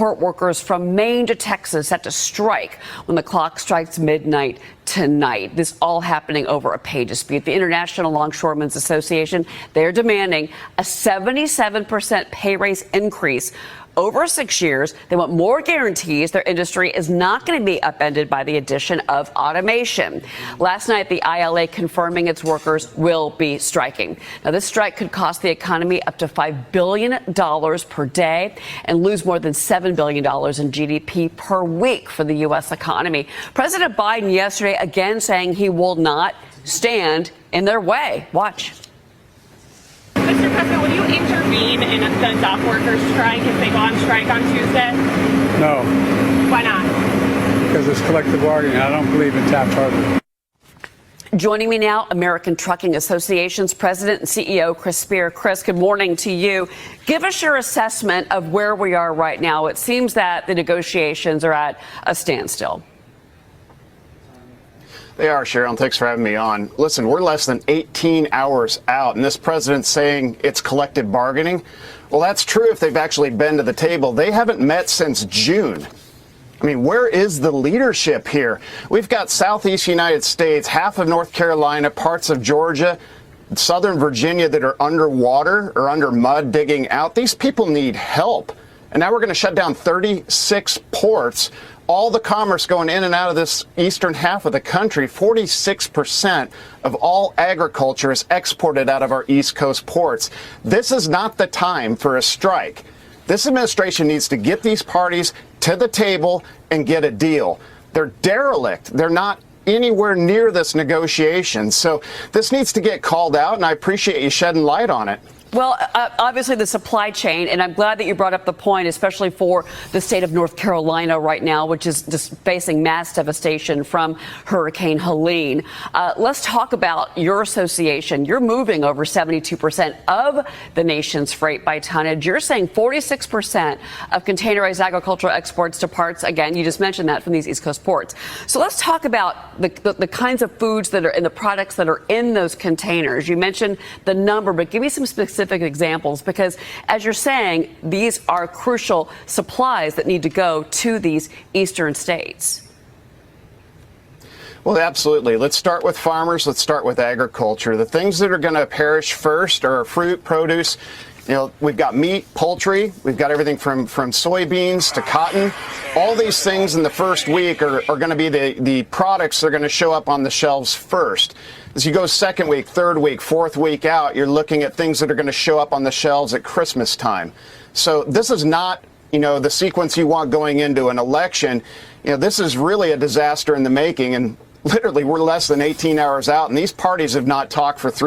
Port workers from Maine to Texas set to strike when the clock strikes midnight tonight. This all happening over a pay dispute. The International Longshoremen's Association, they're demanding a 77% pay raise increase over 6 years. They want more guarantees their industry is not going to be upended by the addition of automation. Last night, the ILA confirming its workers will be striking. Now, this strike could cost the economy up to $5 billion per day and lose more than $7 billion in GDP per week for the U.S. economy. President Biden yesterday again saying he will not stand in their way. Watch. Mr. President, will you intervene in the dock workers' strike if they go on strike on Tuesday? No. Why not? Because it's collective bargaining. I don't believe in Taft-Hartley. Joining me now, American Trucking Association's President and CEO, Chris Spear. Chris, good morning to you. Give us your assessment of where we are right now. It seems that the negotiations are at a standstill. They are, Sharon. Thanks for having me on. Listen, we're less than 18 hours out, and this president's saying it's collective bargaining. Well, that's true if they've actually been to the table. They haven't met since June. I mean, where is the leadership here? We've got Southeast United States, half of North Carolina, parts of Georgia, Southern Virginia that are underwater or under mud digging out. These people need help. And now we're going to shut down 36 ports. All the commerce going in and out of this eastern half of the country, 46% of all agriculture is exported out of our East Coast ports. This is not the time for a strike. This administration needs to get these parties to the table and get a deal. They're derelict. They're not anywhere near this negotiation. So this needs to get called out, and I appreciate you shedding light on it. Well, obviously the supply chain, and I'm glad that you brought up the point, especially for the state of North Carolina right now, which is just facing mass devastation from Hurricane Helene. Let's talk about your association. You're moving over 72% of the nation's freight by tonnage. You're saying 46% of containerized agricultural exports departs, again, you just mentioned that, from these East Coast ports. So let's talk about the kinds of foods that are and the products that are in those containers. You mentioned the number, but give me some specific examples, because as you're saying, these are crucial supplies that need to go to these eastern states. Well, absolutely. Let's start with farmers. Let's start with agriculture. The things that are going to perish first are fruit, produce. You know, we've got meat, poultry. We've got everything from soybeans to cotton. All these things in the first week are going to be the products that are going to show up on the shelves first. As you go second week, third week, fourth week out, you're looking at things that are going to show up on the shelves at Christmas time. So this is not, the sequence you want going into an election. This is really a disaster in the making. And literally, we're less than 18 hours out, and these parties have not talked for 3